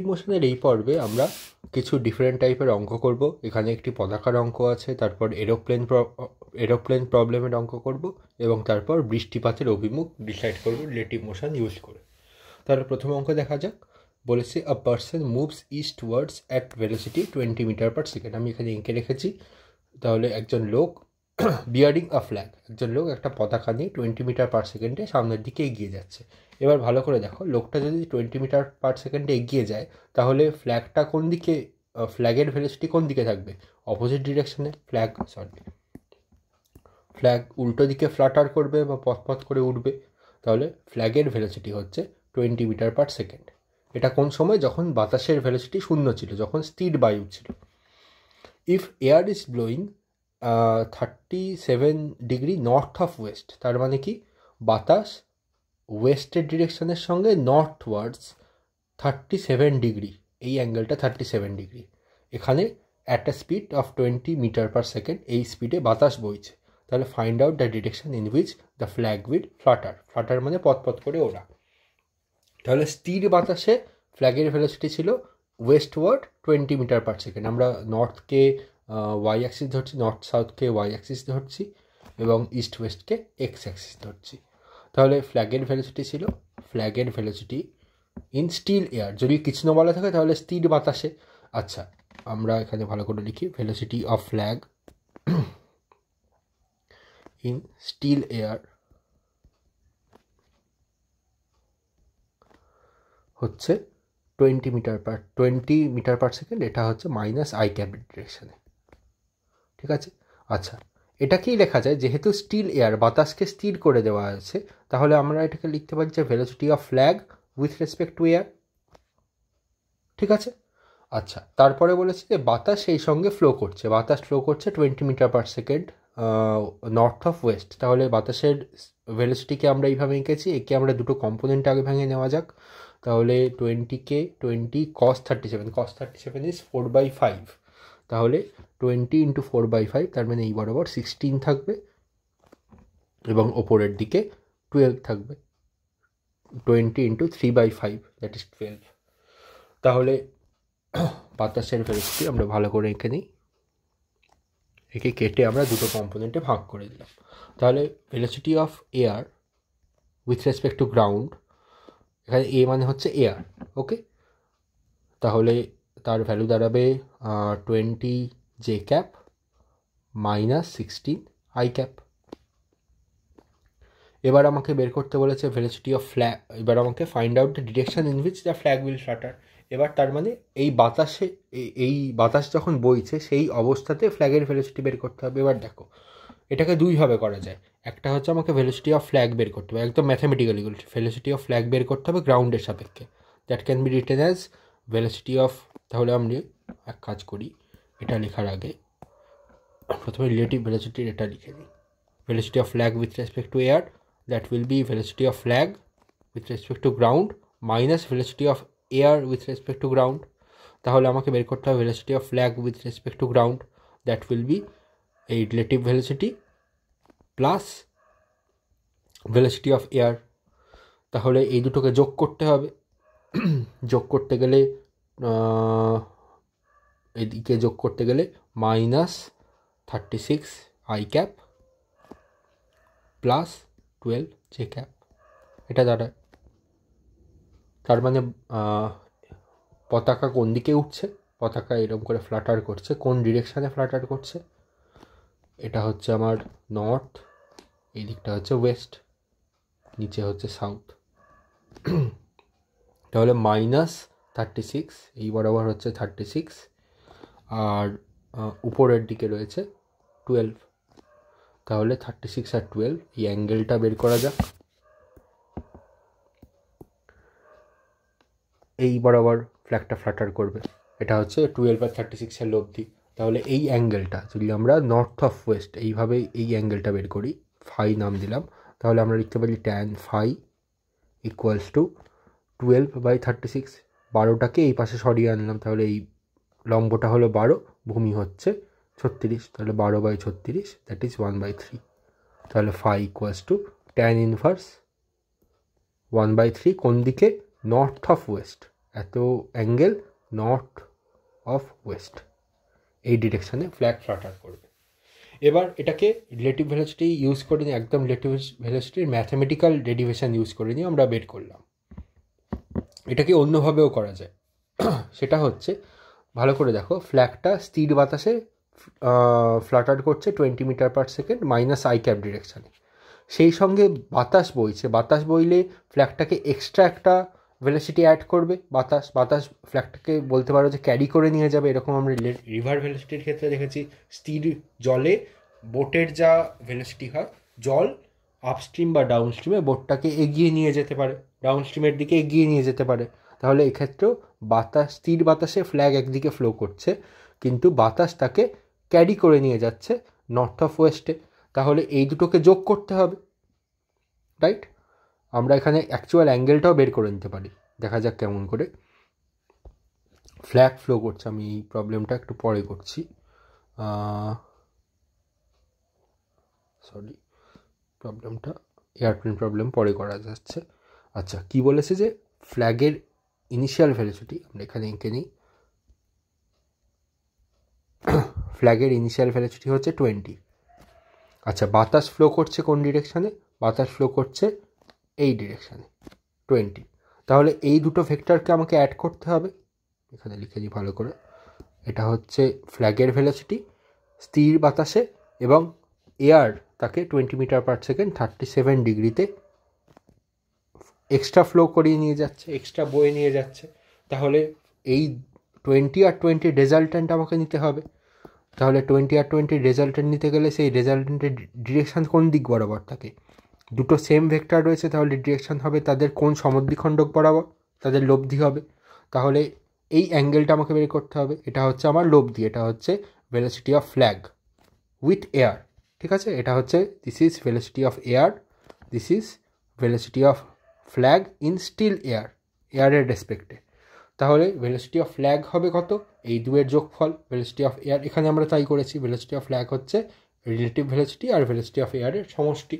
মোশনের এই পর্বে আমরা কিছু ডিফারেন্ট টাইপের অঙ্ক করব। এখানে একটি পতাকার অঙ্ক আছে, তারপর এরোপ্লেন প্রবলেমের অঙ্ক করব, এবং তারপর বৃষ্টিপাতের অভিমুখ ডিসাইড করব রিলেটিভ মোশন ইউজ করে। তাহলে প্রথম অঙ্ক দেখা যাক। বলেছে a person moves eastwards at velocity 20 metre per second. আমি এখানে এঁকে রেখেছি। তাহলে একজন লোক বিয়ারিং আ ফ্ল্যাগ, একজন লোক একটা পতাকা নিয়ে 20 মিটার পার সেকেন্ডে সামনের দিকে এগিয়ে যাচ্ছে। এবার ভালো করে দেখো, লোকটা যদি 20 মিটার পার সেকেন্ডে এগিয়ে যায়, তাহলে ফ্ল্যাগটা কোন দিকে, ফ্ল্যাগের ভেলোসিটি কোন দিকে থাকবে? অপোজিট ডিরেকশনে। ফ্ল্যাগ উল্টো দিকে ফ্লাটার করবে বা পথ করে উঠবে। তাহলে ফ্ল্যাগের ভেলোসিটি হচ্ছে 20 মিটার পার সেকেন্ড। এটা কোন সময়? যখন বাতাসের ভেলোসিটি শূন্য ছিল, যখন স্থির বায়ু ছিল। If air is blowing 37 degree north of West, তার মানে কি বাতাস ওয়েস্টের ডিরেকশনের সঙ্গে নর্থওয়ার্ডস 37 ডিগ্রি, এই অ্যাঙ্গেলটা 37 ডিগ্রি। এখানে at a speed of 20 metre per second এই স্পিডে বাতাস বইছে। তাহলে find out the direction in which the flag will flutter মানে পথ করে ওড়া। তাহলে স্থির বাতাসে ফ্ল্যাগের ভেলোসিটি ছিল ওয়েস্টওয়ার্ড 20 মিটার পার সেকেন্ড। আমরা নর্থকে ওয়াই অ্যাক্সিস ধরছি, নর্থ সাউথকে ওয়াই অ্যাক্সিস ধরছি, এবং ইস্ট ওয়েস্টকে এক্স অ্যাক্সিস ধরছি। তাহলে ফ্ল্যাগের ভেলোসিটি ইন স্টিল এয়ার, যদি কিছু না বলা থাকে তাহলে স্থির বাতাসে। আচ্ছা, আমরা এখানে ভালো করে লিখি, velocity of flag in still air হচ্ছে 20 মিটার পার সেকেন্ড। এটা হচ্ছে মাইনাস আই ক্যাপ ডিরেকশনে। ঠিক আছে। আচ্ছা, এটাকেই লেখা যায়, যেহেতু স্টিল এয়ার, বাতাসকে স্থির করে দেওয়া আছে, তাহলে আমরা এটাকে লিখতে পারি যে velocity of flag with respect to air. ঠিক আছে। আচ্ছা, তারপরে বলেছে যে বাতাস সেই সঙ্গে ফ্লো করছে 20 metre per second north of west. তাহলে বাতাসের ভেলোসিটিকে আমরা এইভাবে এঁকেছি। একে আমরা দুটো কম্পোনেন্ট আগে ভেঙে নেওয়া যাক। তাহলে 20 cos 37 ইজ 4/5। তাহলে 20 × 4/5, তার মানে এই বরাবর 16 থাকবে, এবং ওপরের দিকে 12 থাকবে। 20 × 3/5, দ্যাট ইজ 12। তাহলে বাতাসের ভেলোসিটি আমরা ভালো করে এঁকে নিই। একে কেটে আমরা দুটো কম্পোনেন্টে ভাগ করে দিলাম। তাহলে velocity of air with respect to ground, এখানে এ মানে হচ্ছে এয়ার, ওকে। তাহলে তার ভ্যালু দাঁড়াবে 20 J cap minus 16 I cap. এবার আমাকে বের করতে বলেছে ভেলোসিটি অফ ফ্ল্যাগ। এবার আমাকে find out the direction in which the flag will Flutter. এবার তার মানে এই বাতাস যখন বইছে সেই অবস্থাতে ফ্ল্যাগের ভেলোসিটি বের করতে হবে। এবার দেখো, এটাকে দুইভাবে করা যায়। একটা হচ্ছে আমাকে ভেলোসিটি অফ ফ্ল্যাগ বের করতে হবে, একদম ম্যাথামেটিক্যালি ভেলোসিটি অফ ফ্ল্যাগ বের করতে হবে গ্রাউন্ডের সাপেক্ষে। That can be written as velocity of, তাহলে আমি এক কাজ করি, এটা লেখার আগে প্রথমে রিলেটিভ ভেলোসিটির এটা লিখে নিই। Velocity of flag with respect to air, that will be velocity of flag with respect to ground minus velocity of air with respect to ground. তাহলে আমাকে বের করতে হবে velocity of flag with respect to ground, that will be a relative velocity plus velocity of air. তাহলে এই দুটোকে যোগ করতে হবে। যোগ করতে গেলে এদিকে যোগ করতে গেলে minus 36 I cap plus 12 J cap, এটা দাঁড়ায়। তার মানে পতাকা কোন দিকে উঠছে? পতাকা এরকম করে ফ্লাটার করছে। কোন ডিরেকশানে ফ্লাটার করছে? এটা হচ্ছে আমার নর্থ, এই দিকটা হচ্ছে ওয়েস্ট, নিচে হচ্ছে সাউথ। তাহলে মাইনাস 36 এই বরাবর হচ্ছে 36, আর উপরের দিকে রয়েছে 12। তাহলে 36 আর 12, এই অ্যাঙ্গেলটা বের করা যাক। এই বরাবর ফ্ল্যাগটা ফ্লাটার করবে, এটা হচ্ছে 12 আর 36-এর লব্ধি। তাহলে এই অ্যাঙ্গেলটা যদি আমরা নর্থ অফ ওয়েস্ট এইভাবে এই অ্যাঙ্গেলটা বের করি, ফাই নাম দিলাম, তাহলে আমরা লিখতে পারি ট্যান ফাই ইকুয়ালস টু 12/36। 12টাকে এই পাশে সরিয়ে আনলাম, তাহলে এই লম্বটা হলো 12, ভূমি হচ্ছে 36, তাহলে 12/36, দ্যাট ইজ 1/3। তাহলে phi equals to tan inverse 1/3, কোন দিকে? নর্থ অফ ওয়েস্ট, এত অ্যাঙ্গেল নর্থ অফ ওয়েস্ট, এই ডিরেকশানে ফ্ল্যাগ ফ্লাটার করবে। এবার এটাকে রিলেটিভ ভেলোসিটি ইউজ করে নিয়ে, একদম রিলেটিভ ভেলোসিটির ম্যাথামেটিক্যাল ডেরিভেশন ইউজ করে নিয়ে আমরা বের করলাম। এটাকে অন্যভাবেও করা যায়, সেটা হচ্ছে ভালো করে দেখো, ফ্ল্যাগটা স্থির বাতাসে ফ্লাটার করছে 20 metre per second minus I cap ডিরেকশানে, সেই সঙ্গে বাতাস বইছে, বাতাস বইলে ফ্ল্যাগটাকে এক্সট্রা একটা ভেলোসিটি অ্যাড করবে, বাতাস ফ্ল্যাগটাকে বলতে পারো যে ক্যারি করে নিয়ে যাবে। এরকম আমরা রিভার ভেলোসিটির ক্ষেত্রে দেখেছি, স্থির জলে বোটের যা ভেলোসিটি হয়, জল আপস্ট্রিম বা ডাউনস্ট্রিমে বোটটাকে এগিয়ে নিয়ে যেতে পারে, ডাউনস্ট্রিমের দিকে এগিয়ে নিয়ে যেতে পারে। তাহলে এক্ষেত্রেও স্থির বাতাসে ফ্ল্যাগ একদিকে ফ্লো করছে, কিন্তু বাতাস তাকে ক্যারি করে নিয়ে যাচ্ছে নর্থ অফ ওয়েস্টে। তাহলে এই দুটোকে যোগ করতে হবে, রাইট? আমরা এখানে অ্যাকচুয়াল অ্যাঙ্গেলটাও বের করে নিতে পারি, দেখা যাক কেমন করে। ফ্ল্যাগ ফ্লো করছে, আমি এই প্রবলেমটা একটু পরে করছি, সরি, প্রবলেমটা এয়ারপ্লেন প্রবলেম পরে করা যাচ্ছে। আচ্ছা, কি বলেছে যে ফ্ল্যাগের ইনিশিয়াল ভেলোসিটি, আমরা এখানে এঁকে নিই, ফ্ল্যাগের ইনিশিয়াল ভেলোসিটি হচ্ছে 20। আচ্ছা, বাতাস ফ্লো করছে কোন ডিরেকশানে? বাতাস ফ্লো করছে এই ডিরেকশানে 20। তাহলে এই দুটো ভেক্টরকে আমাকে অ্যাড করতে হবে, এখানে লিখে দিই ভালো করে। এটা হচ্ছে ফ্ল্যাগের ভেলোসিটি স্থির বাতাসে, এবং এয়ার তাকে 20 মিটার পার সেকেন্ড 37 ডিগ্রিতে এক্সট্রা ফ্লো করিয়ে নিয়ে যাচ্ছে, এক্সট্রা বয়ে নিয়ে যাচ্ছে। তাহলে এই 20 আর 20 রেজাল্ট্যান্ট আমাকে নিতে হবে। তাহলে 20 আর 20 রেজাল্ট্যান্ট নিতে গেলে সেই রেজাল্ট্যান্টের ডিরেকশান কোন দিক বরাবর থাকে? দুটো সেম ভেক্টর রয়েছে, তাহলে ডিরেকশান হবে তাদের কোন সমদ্বিখণ্ডক বরাবর, তাদের লব্ধি হবে। তাহলে এই অ্যাঙ্গেলটা আমাকে বের করতে হবে, এটা হচ্ছে আমার লব্ধি, এটা হচ্ছে velocity of flag with air, ঠিক আছে? এটা হচ্ছে, this is velocity of air, this is velocity of flag in still এয়ারের রেসপেক্টে। তাহলে ভেলোসিটি অফ ফ্ল্যাগ হবে কত? এই দুয়ের যোগফল, ভেলোসিটি অফ এয়ার, এখানে আমরা তাই করেছি। ভেলোসিটি অফ ফ্ল্যাগ হচ্ছে রিলেটিভ ভেলোসিটি আর ভেলোসিটি অফ এয়ারের সমষ্টি।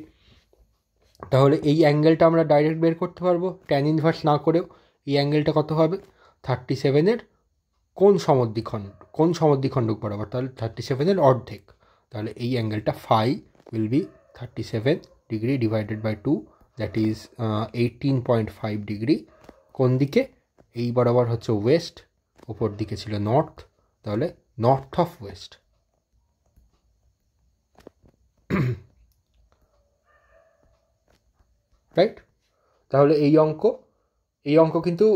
তাহলে এই অ্যাঙ্গেলটা আমরা ডাইরেক্ট বের করতে পারবো ট্যান ইনভার্স না করেও। এই অ্যাঙ্গেলটা কত হবে? 37-এর কোন সমদ্বিখণ্ডক বরাবর? তাহলে 37-এর অর্ধেক। তাহলে এই অ্যাঙ্গেলটা phi will be 37 degree divided by 2, that is 18.5 degree. কোন দিকে? এই বরাবর হচ্ছে ওয়েস্ট, ওপর দিকে ছিল নর্থ, তাহলে নর্থ অফ ওয়েস্ট। রাইট? তাহলে এই অঙ্ক কিন্তু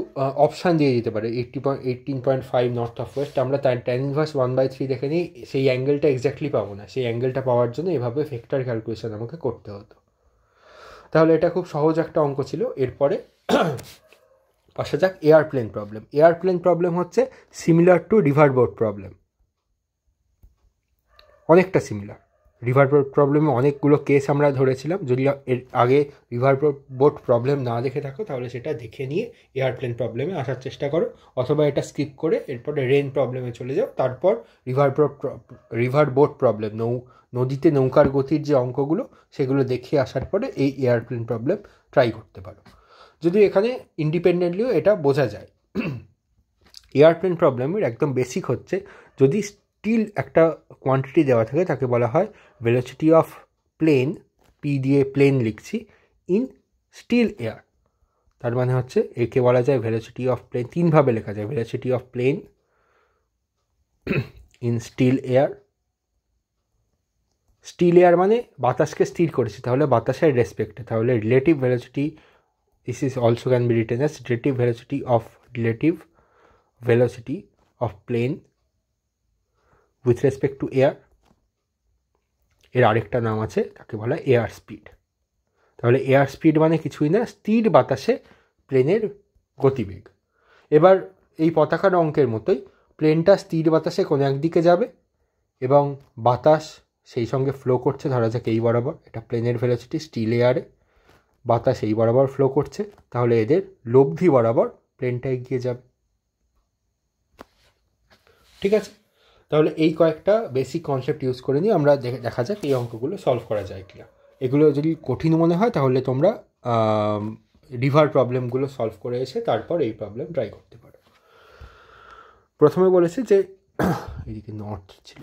অপশান দিয়ে দিতে পারে, 18.5 নর্থ অফ ওয়েস্ট। আমরা তার ট্যান ইনভার্স 1/3 দেখে নিই, সেই অ্যাঙ্গেলটা এক্স্যাক্টলি পাবো না। সেই অ্যাঙ্গেলটা পাওয়ার জন্য এভাবে ভেক্টর ক্যালকুলেশন আমাকে করতে হতো। তাহলে এটা খুব সহজ একটা অঙ্ক ছিল। এরপরে আসা যাক এয়ারপ্লেন প্রবলেম। এয়ারপ্লেন প্রবলেম হচ্ছে সিমিলার টু রিভারবোট প্রবলেম, অনেকটা সিমিলার। রিভারবোট প্রবলেমে অনেকগুলো কেস আমরা ধরেছিলাম। যদি এর আগে রিভারবোট প্রবলেম না দেখে থাকো, তাহলে সেটা দেখে নিয়ে এয়ারপ্লেন প্রবলেমে আসার চেষ্টা করো, অথবা এটা স্কিপ করে এরপরে রেন প্রবলেমে চলে যাও। তারপর রিভারবোট প্রবলেম, নদীতে নৌকার গতির যে অঙ্কগুলো, সেগুলো দেখে আসার পরে এই এয়ারপ্লেন প্রবলেম ট্রাই করতে পারো। যদি এখানে ইন্ডিপেন্ডেন্টলিও এটা বোঝা যায়। এয়ারপ্লেন প্রবলেমের একদম বেসিক হচ্ছে, যদি স্টিল একটা কোয়ান্টিটি দেওয়া থাকে, তাকে বলা হয় ভেলোসিটি অফ প্লেন, পি দিয়ে প্লেন লিখছি, ইন স্টিল এয়ার। তার মানে হচ্ছে একে বলা যায় ভেলোসিটি অফ প্লেন, তিনভাবে লেখা যায়, velocity of plane in still air. Still air মানে বাতাসকে স্থির করেছি, তাহলে বাতাসের রেসপেক্টে, তাহলে relative velocity, this is also can be written as relative velocity of plane with respect to air. এর আরেকটা নাম আছে, তাকে বলা হয় এয়ার স্পিড। তাহলে এয়ার স্পিড মানে কিছুই না, স্থির বাতাসে প্লেনের গতিবেগ। এবার এই পতাকার অঙ্কের মতোই প্লেনটা স্থির বাতাসে কোনো একদিকে যাবে, এবং বাতাস সেই সঙ্গে ফ্লো করছে, ধরা যাক এই বরাবর, এটা প্লেনের ভেলোসিটি স্টিল এয়ারে, বাতাস এই বরাবর ফ্লো করছে, তাহলে এদের লব্ধি বরাবর প্লেনটা এগিয়ে যাবে। ঠিক আছে? তাহলে এই কয়েকটা বেসিক কনসেপ্ট ইউজ করে নিয়ে আমরা দেখা যাক এই অঙ্কগুলো সলভ করা যায় কিনা। এগুলো যদি কঠিন মনে হয়, তাহলে তোমরা রিভার প্রবলেমগুলো সলভ করে এসে তারপর এই প্রবলেম ট্রাই করতে পারো। প্রথমে বলেছে যে এদিকে নর্থ ছিল,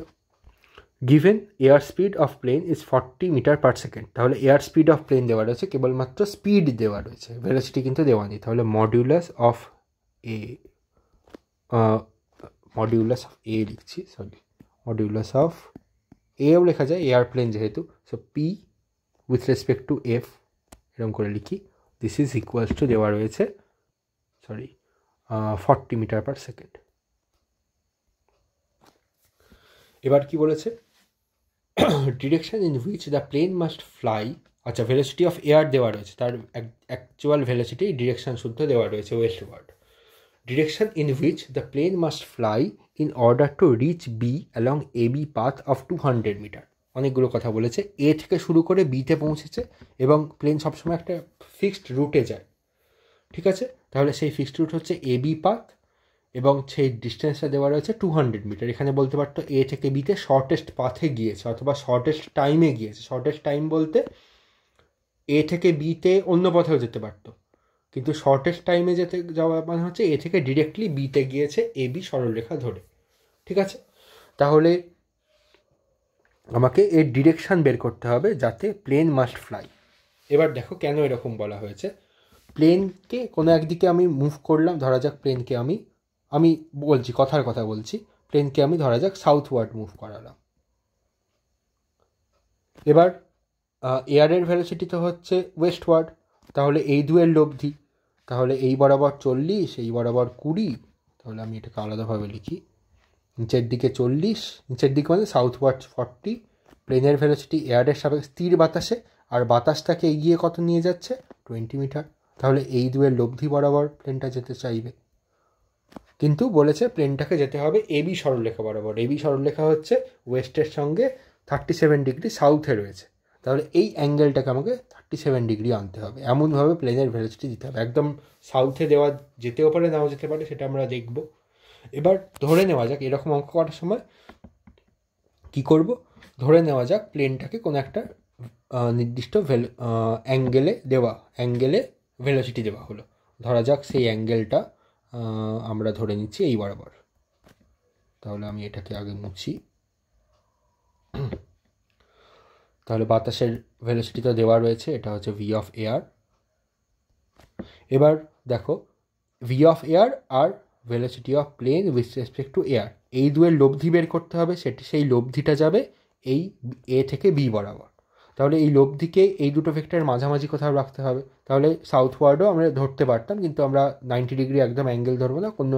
given air speed of plane is 40 metre per second. তাহলে এয়ার স্পিড অফ প্লেন দেওয়া রয়েছে, কেবলমাত্র স্পিড দেওয়া রয়েছে, ভেলোসিটি কিন্তু দেওয়া নেই। তাহলে মডিউলাস অফ এ লিখছি, সরি, মডিউলাস অফ এও লেখা যায় এয়ারপ্লেন যেহেতু, so P with respect two F এরকম করে লিখি, দিস ইজ ইকুয়ালস টু দেওয়া রয়েছে 40 মিটার পার সেকেন্ড। এবার কি বলেছে, direction in which the plane must fly, আচ্ছা ভেলোসিটি অফ এয়ার দেওয়া রয়েছে, তার অ্যাকচুয়াল ভেলোসিটি ডিরেকশন শুদ্ধ দেওয়া রয়েছে westward. Direction in which the plane must fly in order to reach B along A B path of 200 metre. অনেকগুলো কথা বলেছে, এ থেকে শুরু করে বিতে পৌঁছেছে এবং প্লেন সবসময় একটা ফিক্সড রুটে যায়, ঠিক আছে। তাহলে সেই ফিক্সড রুট হচ্ছে এ বি পাথ এবং সেই ডিস্টেন্সটা দেওয়া রয়েছে 200 মিটার। এখানে বলতে পারতো এ থেকে বিতে শর্টেস্ট পাথে গিয়েছে অথবা শর্টেস্ট টাইমে গিয়েছে। শর্টেস্ট টাইম বলতে এ থেকে বিতে অন্য পথেও যেতে পারতো, কিন্তু শর্টেস্ট টাইমে যেতে যাওয়া মানে হচ্ছে এ থেকে ডিরেক্টলি বিতে গিয়েছে এ বি সরলরেখা ধরে, ঠিক আছে। তাহলে আমাকে এর ডিরেকশান বের করতে হবে যাতে প্লেন মাস্ট ফ্লাই। এবার দেখো কেন এরকম বলা হয়েছে, প্লেনকে কোনো একদিকে আমি মুভ করলাম, ধরা যাক প্লেনকে আমি বলছি, কথার কথা বলছি, প্লেনকে আমি ধরা যাক সাউথওয়ার্ড মুভ করালাম। এবার এয়ারের ভেলোসিটি তো হচ্ছে ওয়েস্টওয়ার্ড, তাহলে এই দুয়ের লব্ধি, তাহলে এই বরাবর 40, এই বরাবর 20, তাহলে আমি এটাকে আলাদাভাবে লিখি, নিচের দিকে 40, নিচের দিকে মানে সাউথওয়ার্ড 40, প্লেনের ভেলোসিটি এয়ারের সাপেক্ষে স্থির বাতাসে, আর বাতাসটাকে এগিয়ে কত নিয়ে যাচ্ছে 20 মিটার, তাহলে এই দুয়ের লব্ধি বরাবর প্লেনটা যেতে চাইবে। কিন্তু বলেছে প্লেনটাকে যেতে হবে এবি সরলরেখা বরাবর। এবি সরলরেখা হচ্ছে ওয়েস্টের সঙ্গে 37 ডিগ্রি সাউথে রয়েছে, তাহলে এই অ্যাঙ্গেলটাকে আমাকে 37 ডিগ্রি আনতে হবে, এমনভাবে প্লেনের ভেলোসিটি দিতে হবে। একদম সাউথে দেওয়া যেতেও পারে নাও যেতে পারে, সেটা আমরা দেখব। এবার ধরে নেওয়া যাক, এরকম অঙ্ক করার সময় কি করব, ধরে নেওয়া যাক প্লেনটাকে কোনো একটা নির্দিষ্ট অ্যাঙ্গেলে ভেলোসিটি দেওয়া হলো, ধরা যাক সেই অ্যাঙ্গেলটা আমরা ধরে নিচ্ছি এই বরাবর। তাহলে আমি এটাকে আগে মুছি, তাহলে বাতাসের ভেলোসিটিটা দেওয়া রয়েছে, এটা হচ্ছে ভি অফ এয়ার। এবার দেখো ভি অফ এয়ার আর velocity of plane with respect to air, এই দুয়ের লব্ধি বের করতে হবে, সেই লব্ধিটা যাবে এই এ থেকে বি বরাবর। তাহলে এই লব্ধিকে এই দুটো ভেক্টরের মাঝামাঝি কোথাও রাখতে হবে, তাহলে সাউথওয়ার্ডও আমরা ধরতে পারতাম, কিন্তু আমরা 90 ডিগ্রি একদম অ্যাঙ্গেল ধরবো না, অন্য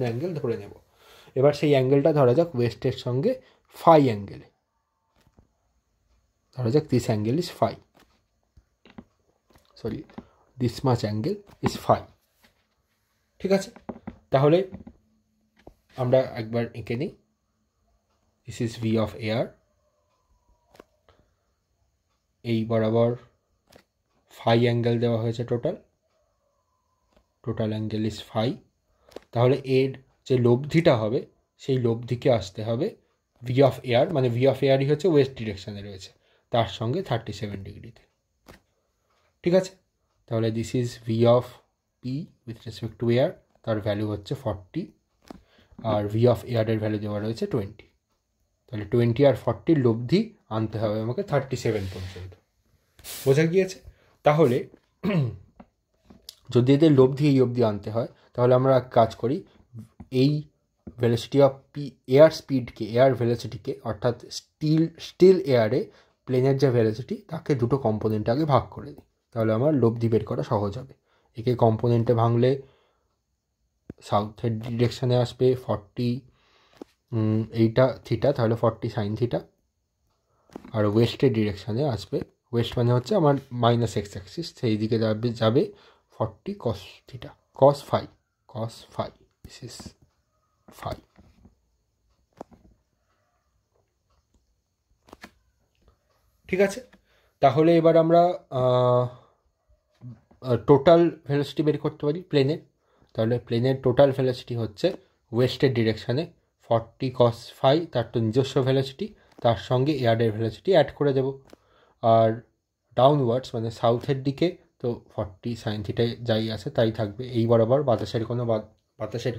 অ্যাঙ্গেল ধরে নেব। এবার সেই অ্যাঙ্গেলটা ধরা যাক ওয়েস্টের সঙ্গে ফাই অ্যাঙ্গেলে, ধরা যাক this angle is phi, sorry this much angle is phi, ঠিক আছে। তাহলে আমরা একবার এঁকে নিই, this is V of air, এই বরাবর ফাই অ্যাঙ্গেল দেওয়া হয়েছে, টোটাল অ্যাঙ্গেল ইজ ফাই। তাহলে এর যে লব্ধিটা হবে সেই লব্ধিকে আসতে হবে ভি অফ এয়ার, মানে ভি অফ এয়ারই হচ্ছে ওয়েস্ট ডিরেকশানে রয়েছে, তার সঙ্গে 37 ডিগ্রিতে, ঠিক আছে। তাহলে this is V of P with respect to air, তার ভ্যালু হচ্ছে 40, আর ভি অফ এয়ারের ভ্যালু দেওয়া রয়েছে 20। তাহলে 20 আর 40 লব্ধি আনতে হবে আমাকে 37 পর্যন্ত, বোঝা গিয়েছে। তাহলে যদি এদের লব্ধি এই অবধি আনতে হয়, তাহলে আমরা কাজ করি, এই ভেলোসিটি অফ এয়ার স্পিডকে, এয়ার ভেলোসিটিকে, অর্থাৎ স্টিল এয়ারে প্লেনের যে ভেলোসিটি তাকে দুটো কম্পোনেন্টে আগে ভাগ করে দিই, তাহলে আমার লব্ধি বের করা সহজ হবে। একে কম্পোনেন্টে ভাঙলে সাউথের ডিরেকশানে আসবে 40, এইটা থিটা, তাহলে 40 সাইন থিটা, আর ওয়েস্টের ডিরেকশানে আসবে, ওয়েস্ট মানে হচ্ছে আমার মাইনাস এক্স অ্যাক্সিস, সেই দিকে যাবে 40 cos theta, cos phi, this is phi, ঠিক আছে। তাহলে এবার আমরা টোটাল ভেলোসিটি বের করতে পারি প্লেনের। তাহলে প্লেনের টোটাল ভেলোসিটি হচ্ছে ওয়েস্টের ডিরেকশানে 40 কস ফাই, তার তো নিজস্ব ভেলোসিটি, তার সঙ্গে এয়ারের ভেলোসিটি অ্যাড করে দেব, আর ডাউনওয়ার্ডস মানে সাউথের দিকে তো 40 সাইন থিটা যাই আছে তাই থাকবে, এই বরাবর বাতাসের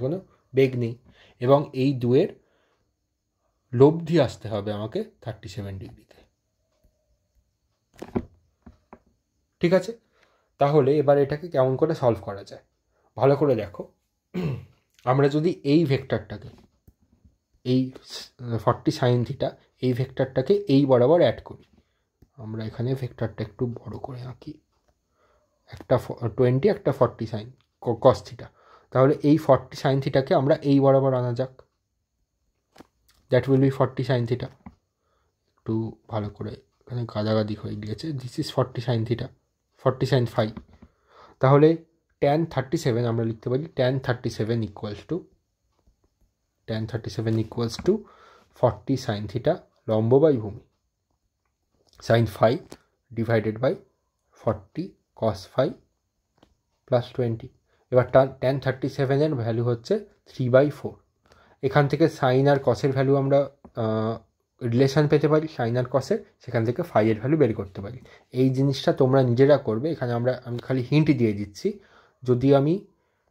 কোনো বেগ নেই, এবং এই দুয়ের লব্ধি আসতে হবে আমাকে 37 ডিগ্রিতে। ঠিক আছে, তাহলে এবার এটাকে কেমন করে সলভ করা যায় ভালো করে দেখো। আমরা যদি এই ভেক্টরটাকে, এই 40 sin থিটা, এই ভেক্টরটাকে এই বরাবর অ্যাড করি, আমরা এখানে ভেক্টরটা একটু বড় করে আঁকি, একটা 20 একটা 40 sin cos থিটা, তাহলে এই 40 sin থিটাকে আমরা এই বরাবর আনা যাক, that will be 40 sin theta. একটু ভালো করে এখানে গাদাগাদি হয়ে গিয়েছে, this is 40 sin theta, 40 sin phi। তাহলে tan 37 আমরা লিখতে পারি tan 37 equals to 40 sin theta লম্ব বাই ভূমি sin phi divided by 40 cos phi plus 20। এবার tan 37 এর ভ্যালু হচ্ছে 3/4। এখান থেকে সাইন আর কসের ভ্যালু আমরা রিলেশন পেতে পারি, সাইন আর কসের, সেখান থেকে ফাই এর ভ্যালু বের করতে পারি। এই জিনিসটা তোমরা নিজেরা করবে, এখানে আমি খালি হিন্ট দিয়ে দিচ্ছি, যদি আমি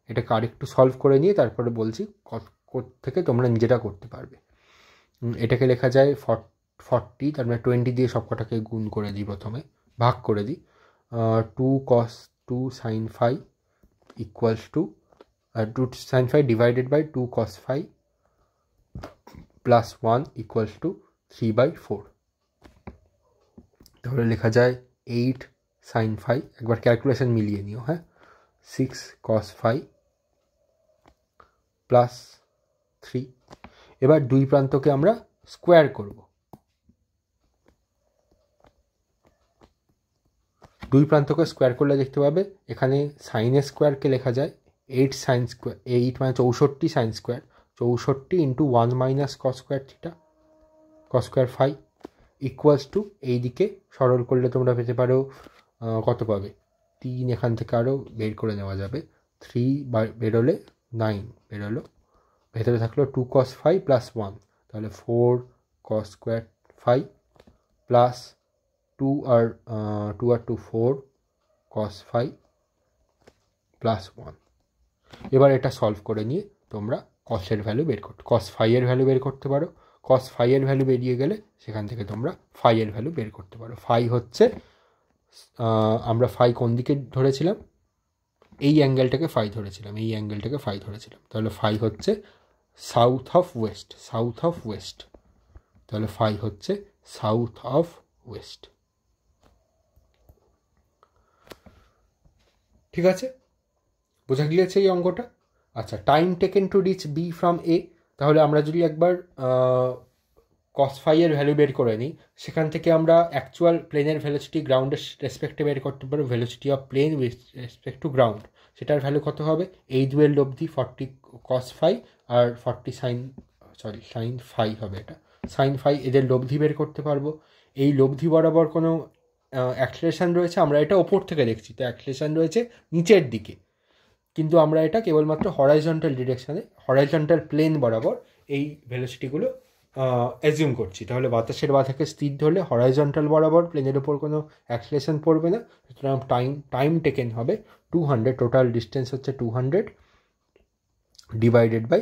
এটাকে আরেকটু সলভ করে নিয়ে তারপরে বলছি থেকে তোমরা নিজেরা করতে পারবে। এটাকে লেখা যায় 40, তার মানে 20 দিয়ে সব কটাকে গুণ করে দিই, প্রথমে ভাগ করে দিই, 2 cos 2 sin phi equals to 2 sin phi divided by 2 cos phi plus 1 equals to 3/4। তাহলে লেখা যায় 8 sin phi, একবার ক্যালকুলেশন মিলিয়ে নিও, হ্যাঁ, 6 cos phi প্লাস 3। এবার দুই প্রান্তকে আমরা স্কোয়ার করব, দুই প্রান্তকে স্কোয়ার করলে দেখতে পাবে এখানে সাইনের স্কোয়ারকে লেখা যায় 8 sin স্কোয়ার, 8 মানে 64 sin square, 64 into 1 minus cos square theta, cos square phi equals two, এই দিকে সরল করলে তোমরা পেতে পারো কত পাবে, 3 এখান থেকে আরও বের করে নেওয়া যাবে, 3 বেরোলে 9 বেরোলো, ভেতরে থাকলো 2 cos phi প্লাস 1, তাহলে 4 cos স্কোয়ার phi প্লাস 2 আর 2 4 cos phi প্লাস 1। এবার এটা সলভ করে নিয়ে তোমরা কসের ভ্যালু বের করতে, cos phi এর ভ্যালু বের করতে পারো, cos phi এর ভ্যালু বেরিয়ে গেলে সেখান থেকে তোমরা phi এর ভ্যালু বের করতে পারো। phi হচ্ছে, আমরা phi কোন দিকে ধরেছিলাম, এই অ্যাঙ্গেলটাকে phi ধরেছিলাম, এই অ্যাঙ্গেলটাকে phi ধরেছিলাম, তাহলে phi হচ্ছে সাউথ অফ ওয়েস্ট, তাহলে phi হচ্ছে সাউথ অফ ওয়েস্ট। ঠিক আছে, বোঝা গিয়েছে এই অঙ্কটা? আচ্ছা, time taken to reach B from A, তাহলে আমরা যদি একবার cos phi এর ভ্যালু বের করে নিই, সেখান থেকে আমরা অ্যাকচুয়াল প্লেনের ভেলোসিটি গ্রাউন্ডের রেসপেক্টে বের করতে পারবো, velocity of plane with respect to ground, সেটার ভ্যালু কত হবে, এই দুয়ের লব্ধি 40 cos phi আর 40 sin phi হবে, এটা sin phi, এদের লব্ধি বের করতে পারবো। এই লব্ধি বরাবর কোনো অ্যাক্সিলারেশন রয়েছে, আমরা এটা ওপর থেকে দেখছি, তো অ্যাক্সিলারেশন রয়েছে নিচের দিকে, কিন্তু আমরা এটা কেবলমাত্র হরাইজন্টাল ডিরেকশানে, হরাইজন্টাল প্লেন বরাবর এই ভেলোসিটিগুলো অ্যাজিউম করছি। তাহলে বাতাসের বাধাকে স্থির ধরলে হরাইজন্টাল বরাবর প্লেনের ওপর কোনো অ্যাক্সিলারেশন পড়বে না, সুতরাং টাইম টেকেন হবে 200, টোটাল ডিস্টেন্স হচ্ছে 200 divided by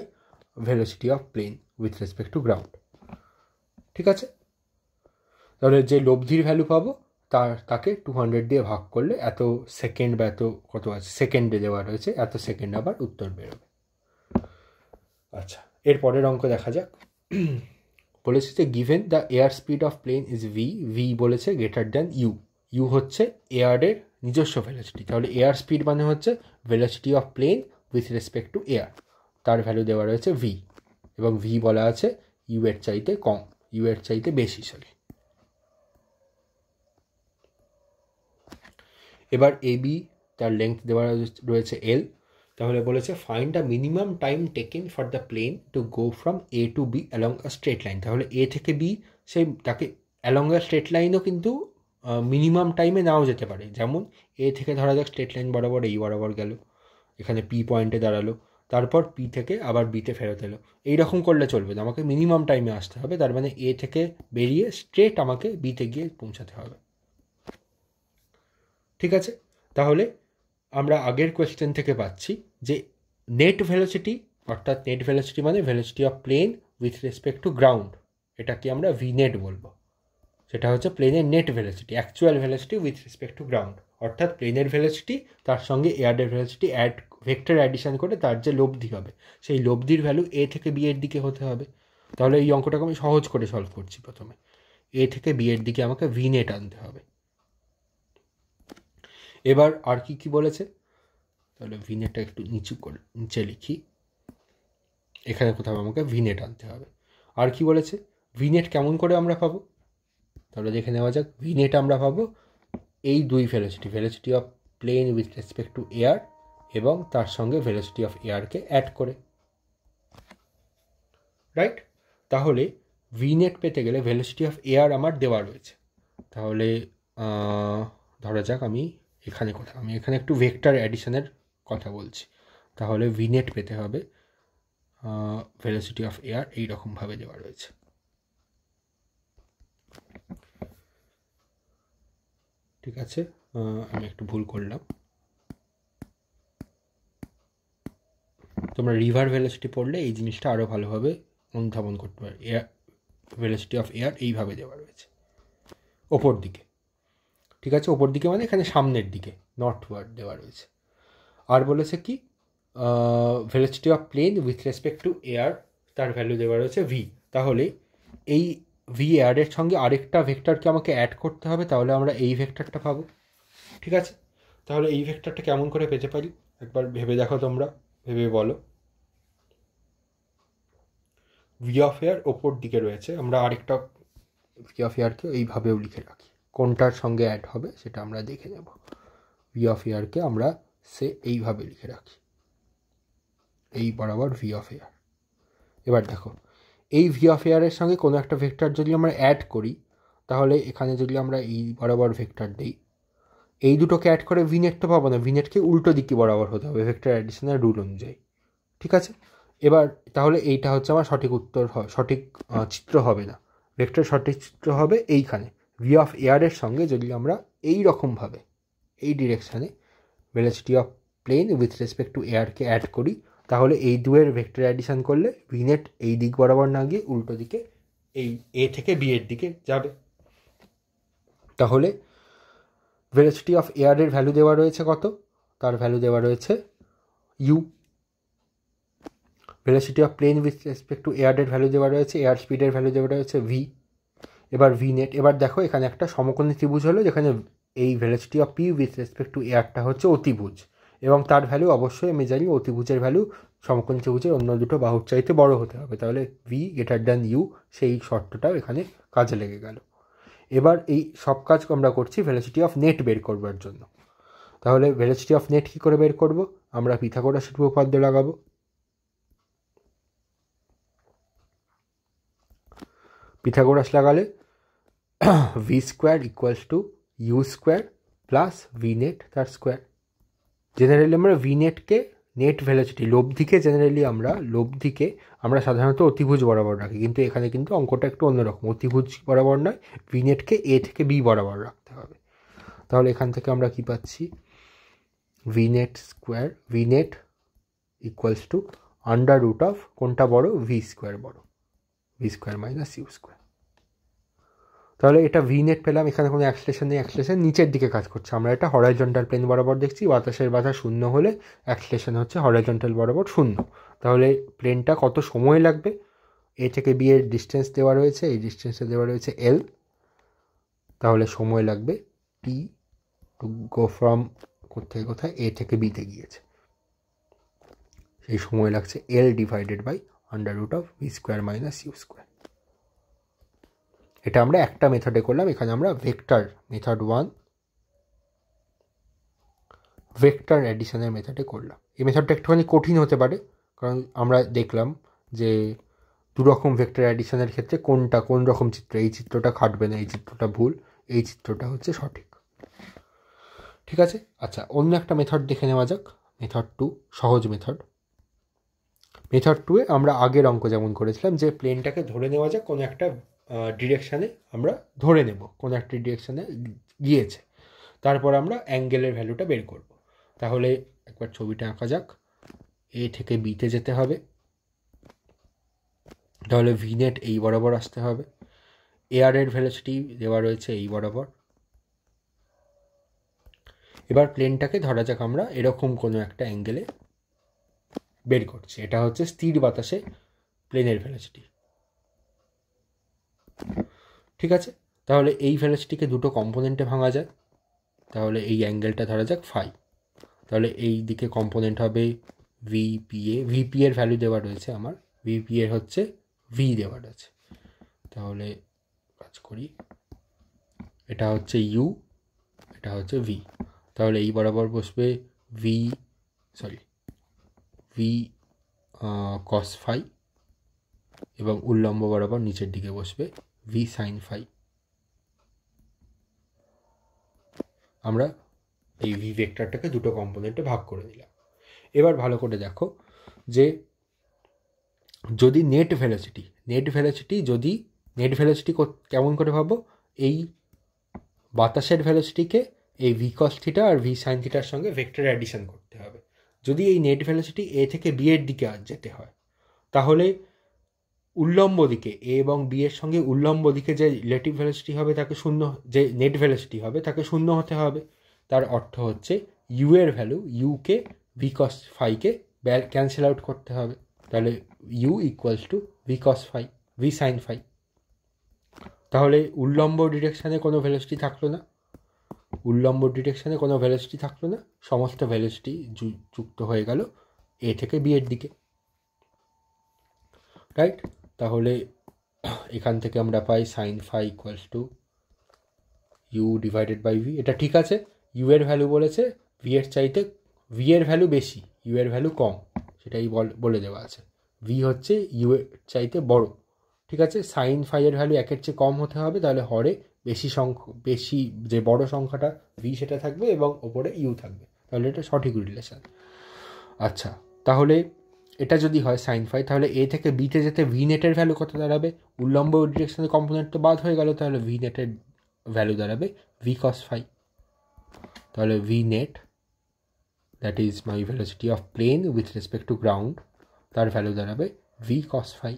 velocity of plane with respect to ground. ঠিক আছে, তাহলে যে লব্ধির ভ্যালু পাবো তাকে 200 দিয়ে ভাগ করলে এত সেকেন্ড বা এত কত আছে, সেকেন্ডে দেওয়া রয়েছে, এত সেকেন্ড আবার উত্তর বেরোবে। আচ্ছা, এর পরের অঙ্ক দেখা যাক। বলেছে যে given the air speed of plane is V বলেছে গ্রেটার দ্যান ইউ হচ্ছে এয়ারের নিজস্ব ভেলোসিটি, তাহলে এয়ার স্পিড মানে হচ্ছে velocity of plane with respect to air, তার ভ্যালু দেওয়া রয়েছে ভি, এবং ভি বলা আছে ইউ এর চাইতে কম, ইউ এর চাইতে বেশি, সরি। এবার এ বি, তার লেন্থ দেওয়া রয়েছে এল, তাহলে বলেছে find the minimum time taken for the plane to go from A to B along a straight line, তাহলে এ থেকে বি তাকে অ্যালং আ স্ট্রেট লাইনও কিন্তু মিনিমাম টাইমে নাও যেতে পারে, যেমন এ থেকে ধরা যাক স্ট্রেট লাইন বরাবর এই বরাবর গেল, এখানে পি পয়েন্টে দাঁড়ালো, তারপর পি থেকে আবার বিতে ফেরত এলো, এইরকম করলে চলবে না, আমাকে মিনিমাম টাইমে আসতে হবে, তার মানে এ থেকে বেরিয়ে স্ট্রেট আমাকে বিতে গিয়ে পৌঁছাতে হবে। ঠিক আছে, তাহলে আমরা আগের কোয়েশ্চেন থেকে পাচ্ছি যে নেট ভেলোসিটি অর্থাৎ নেট ভেলোসিটি মানে velocity of plane with respect to ground, এটাকে আমরা ভি নেট বলবো। সেটা হচ্ছে প্লেনের net velocity, actual velocity with respect to ground, অর্থাৎ প্লেনের ভেলোসিটি তার সঙ্গে এয়ারের ভেলোসিটি ভেক্টর অ্যাডিশন করে তার যে লব্ধি হবে, সেই লব্ধির ভ্যালু এ থেকে বি এর দিকে হতে হবে। তাহলে এই অঙ্কটাকে আমি সহজ করে সলভ করছি। প্রথমে এ থেকে বি এর দিকে আমাকে ভি নেট আনতে হবে। এবার আর কি কি বলেছে, তাহলে ভি নেটটা একটু নিচে লিখি, এখানে কোথাও আমাকে ভি নেট আনতে হবে। আর কি বলেছে, ভি নেট কেমন করে আমরা পাবো, তাহলে দেখে নেওয়া যাক। ভি নেট আমরা পাবো এই দুই velocity, velocity of plane with respect to air এবং তার সঙ্গে ভেলোসিটি অফ এয়ারকে অ্যাড করে, রাইট। তাহলে ভি নেট পেতে গেলে ভেলোসিটি অফ এয়ার আমার দেওয়া রয়েছে। তাহলে ধরা যাক আমি এখানে একটু ভেক্টর অ্যাডিশনের কথা বলছি। তাহলে ভি নেট পেতে হবে ভেলোসিটি অফ এয়ার এইরকমভাবে দেওয়া রয়েছে। ঠিক আছে, আমি একটু ভুল করলাম। তোমরা রিভার ভেলোসিটি পড়লে এই জিনিসটা আরও ভালোভাবে অনুধাবন করতে পারবে। এয়ার ভেলোসিটি অফ এয়ার এইভাবে দেওয়া রয়েছে ওপর দিকে। ঠিক আছে, ওপর দিকে মানে এখানে সামনের দিকে, নর্থওয়ার্ড দেওয়া রয়েছে। আর বলেছে কি, velocity of plane with respect to air, তার ভ্যালু দেওয়া রয়েছে ভি। তাহলে এই ভি এয়ারের সঙ্গে আরেকটা ভেক্টরকে আমাকে অ্যাড করতে হবে, তাহলে আমরা এই ভেক্টরটা পাবো। ঠিক আছে, তাহলে এই ভেক্টরটা কেমন করে পেতে পারি একবার ভেবে দেখো, তোমরা ভেবে বলো। ভি অফ এয়ার ওপর দিকে রয়েছে, আমরা আরেকটা ভি অফ এয়ারকে এইভাবেও লিখে রাখি, কোনটার সঙ্গে অ্যাড হবে সেটা আমরা দেখে নেব। ভি অফ এয়ারকে আমরা এইভাবে লিখে রাখি, এই বরাবর ভি অফ এয়ার। এবার দেখো, এই ভি অফ এয়ারের সঙ্গে কোনো একটা ভেক্টর যদি আমরা অ্যাড করি, তাহলে এখানে যদি আমরা এই বরাবর ভেক্টর দিই, এই দুটোকে অ্যাড করে ভি নেট তো পাবো না, ভি নেটকে উল্টো দিকে বরাবর হতে হবে ভেক্টর অ্যাডিশনের রুল অনুযায়ী। ঠিক আছে, এবার তাহলে এইটা হচ্ছে আমার সঠিক উত্তর, সঠিক চিত্র হবে না। ভেক্টর সঠিক চিত্র হবে এইখানে, ভি অফ এয়ারের সঙ্গে যদি আমরা এই রকমভাবে এই ডিরেকশানে velocity of plane with respect to এয়ারকে অ্যাড করি, তাহলে এই দুয়ের ভেক্টর অ্যাডিশন করলে ভি নেট এই দিক বরাবর না গিয়ে উল্টো দিকে এই এ থেকে বি এর দিকে যাবে। তাহলে ভেলোসিটি অফ এয়ারের ভ্যালু দেওয়া রয়েছে কত, তার ভ্যালু দেওয়া রয়েছে U. Velocity of plane with respect to এয়ারের ভ্যালু দেওয়া রয়েছে, এয়ার স্পিডের ভ্যালু দেওয়া রয়েছে ভি। এবার ভি নেট, এবার দেখো এখানে একটা সমকোণী ত্রিভুজ হলো, যেখানে এই velocity of P with respect to এয়ারটা হচ্ছে অতিভুজ, এবং তার ভ্যালু অবশ্যই আমি জানি অতিভুজের ভ্যালু সমকোণী ত্রিভুজের অন্য দুটো বাহুর চাইতে বড় হতে হবে, তাহলে ভি গ্রেটার দ্যান ইউ, সেই শর্তটাও এখানে কাজে লেগে গেল। এবার এই সব কাজ আমরা করছি ভেলোসিটি অফ নেট বের করবার জন্য। তাহলে ভেলোসিটি অফ নেট কী করে বের করব, আমরা পিথাগোরাসের উপপাদ্য লাগাবো। পিথাগোরাস লাগালে V square equals to U square plus V net তার স্কোয়ার। জেনারেলি আমরা ভি নেটকে, নেট ভেলোসিটি লব্ধিকে লব্ধিকে আমরা সাধারণত অতিভুজ বরাবর রাখি, কিন্তু এখানে কিন্তু অঙ্কটা একটু অন্যরকম, অতিভুজ বরাবর নয়, ভি নেটকে এ থেকে বি বরাবর রাখতে হবে। তাহলে এখান থেকে আমরা কি পাচ্ছি, V net square, V net equals to under root of কোনটা বড়, ভি স্কোয়ার বড়, V square minus you square. তাহলে এটা ভি নেট পেলাম, এখানে কোনো অ্যাক্সিলারেশন নেই, অ্যাক্সিলারেশন নিচের দিকে কাজ করছে, আমরা এটা হরাইজন্টাল প্লেন বরাবর দেখছি, বাতাসের বাধা শূন্য হলে অ্যাক্সিলারেশন হচ্ছে হরাইজন্টাল বরাবর শূন্য। তাহলে প্লেনটা কত সময় লাগবে, এ থেকে বি এর ডিস্টেন্স দেওয়া রয়েছে, এই ডিস্টেন্সে দেওয়া রয়েছে এল, তাহলে সময় লাগবে টি টু গো ফ্রম কোথায় কোথায় এ থেকে বিতে গিয়েছে, সেই সময় লাগছে L divided by under root of V square minus you square. এটা আমরা একটা মেথডে করলাম, এখানে আমরা ভেক্টর মেথড 1 ভেক্টর অ্যাডিশনের মেথডে করলাম। এই মেথডটা একটুখানি কঠিন হতে পারে, কারণ আমরা দেখলাম যে দুরকম ভেক্টর অ্যাডিশনের ক্ষেত্রে কোন রকম চিত্র, এই চিত্রটা খাটবে না, এই চিত্রটা ভুল, এই চিত্রটা হচ্ছে সঠিক। ঠিক আছে, আচ্ছা অন্য একটা মেথড দেখে নেওয়া যাক, মেথড 2 সহজ মেথড। মেথড 2-এ আমরা আগের অঙ্ক যেমন করেছিলাম, যে প্লেনটাকে ধরে নেওয়া যাক কোনো একটা ডিরেকশানে, আমরা ধরে নেব কোনো একটা ডিরেকশানে গিয়েছে, তারপর আমরা অ্যাঙ্গেলের ভ্যালুটা বের করব। তাহলে একবার ছবিটা আঁকা যাক, এ থেকে বিতে যেতে হবে, তাহলে ভি নেট এই বরাবর আসতে হবে, এয়ারের ভেলোসিটি দেওয়া রয়েছে এই বরাবর। এবার প্লেনটাকে ধরা যাক আমরা এরকম কোনো একটা অ্যাঙ্গেলে বের করছি, এটা হচ্ছে স্থির বাতাসে প্লেনের ভেলোসিটি, ঠিক আছে। তাহলে এই ভেলোসিটিকে দুটো কম্পোনেন্টে ভাঙা যায়, তাহলে এই অ্যাঙ্গেলটা ধরা যাক ফাই, তাহলে এই দিকে কম্পোনেন্ট হবে ভিপিএ, ভিপি এর ভ্যালু দেওয়া রয়েছে আমার, ভিপি এর হচ্ছে ভি দেওয়া রয়েছে, তাহলে কাজ করি, এটা হচ্ছে ইউ, এটা হচ্ছে ভি, তাহলে এই বরাবর বসবে ভি কস ফাই এবং উল্লম্ব বরাবর নিচের দিকে বসবে ভি সাইন ফাই। আমরা এই ভি ভেক্টরটাকে দুটো কম্পোনেন্টে ভাগ করে দিলাম। এবার ভালো করে দেখো যে যদি নেট ভেলোসিটি কেমন করে ভাবো, এই বাতাসের ভেলোসিটিকে এই ভি কস থিটা আর ভি সাইন থিটার সঙ্গে ভেক্টর অ্যাডিশন করতে হবে। যদি এই নেট ভেলোসিটি এ থেকে বি এর দিকে যেতে হয়, তাহলে উল্লম্ব দিকে এ এবং বি এর সঙ্গে উল্লম্ব দিকে যে রিলেটিভ ভেলোসিটি হবে তাকে শূন্য, যে নেট ভেলোসিটি হবে তাকে শূন্য হতে হবে। তার অর্থ হচ্ছে ইউ এর ভ্যালু, ইউকে ভি কস ফাইকে ক্যান্সেল আউট করতে হবে, তাহলে U equals to V cos phi, V sine phi. তাহলে উল্লম্ব ডিরেকশানে কোনো ভেলোসিটি থাকলো না, সমস্ত ভেলোসিটি যুক্ত হয়ে গেল এ থেকে বি এর দিকে, রাইট। তাহলে এখান থেকে আমরা পাই sine phi equals to U divided by V. এটা ঠিক আছে, ইউ এর ভ্যালু বলেছে ভি এর চাইতে, ভি এর ভ্যালু বেশি ইউ এর ভ্যালু কম, সেটাই বলে দেওয়া আছে, ভি হচ্ছে ইউ এর চাইতে বড়, ঠিক আছে। সাইন ফাই এর ভ্যালু একের চেয়ে কম হতে হবে, তাহলে হরে বেশি যে বড় সংখ্যাটা ভি সেটা থাকবে এবং ওপরে ইউ থাকবে, তাহলে এটা সঠিক রিলেশন। আচ্ছা, তাহলে এটা যদি হয় সাইন ফাই, তাহলে এ থেকে বিতে যেতে ভি নেটের ভ্যালু কত দাঁড়াবে, উল্লম্ব ডিরেকশনের কম্পোনেন্ট তো বাদ হয়ে গেল, তাহলে ভি নেটের ভ্যালু দাঁড়াবে ভি কস ফাই। তাহলে V net, that is my velocity of plane with respect to ground, তার ভ্যালু দাঁড়াবে ভি কস ফাই।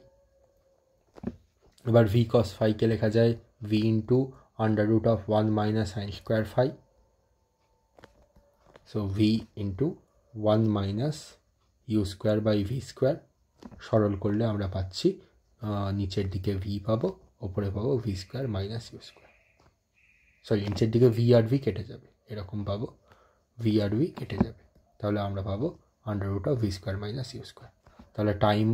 এবার ভি কস ফাইকে লেখা যায় v into under root of 1 minus sine square phi, so v into 1 minus you square by v square. সরল করলে আমরা পাচ্ছি নিচের দিকে ভি পাবো, ওপরে পাবো v square minus you square, নিচের দিকে ভি আর ভি কেটে যাবে, এরকম পাবো ভি আর ভি কেটে যাবে, তাহলে আমরা পাবো under root of V square minus you square. তাহলে টাইম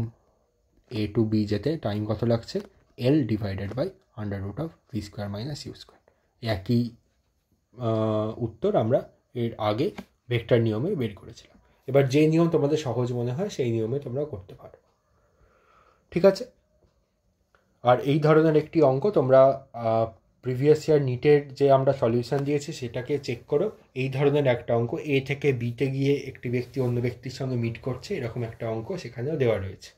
এ টু বি যেতে টাইম কত লাগছে, L divided by under root of V square minus you square. একই উত্তর আমরা এর আগে ভেক্টর নিয়মে বের করেছিলাম। এবার যে নিয়ম তোমাদের সহজ মনে হয় সেই নিয়মে তোমরা করতে পারো, ঠিক আছে। আর এই ধরনের একটি অঙ্ক তোমরা প্রিভিয়াস ইয়ার নিটের যে আমরা সলিউশন দিয়েছি সেটাকে চেক করো। এই ধরনের একটা অঙ্ক, এ থেকে বিতে গিয়ে একটি ব্যক্তি অন্য ব্যক্তির সঙ্গে মিট করছে, এরকম একটা অঙ্ক সেখানেও দেওয়া রয়েছে।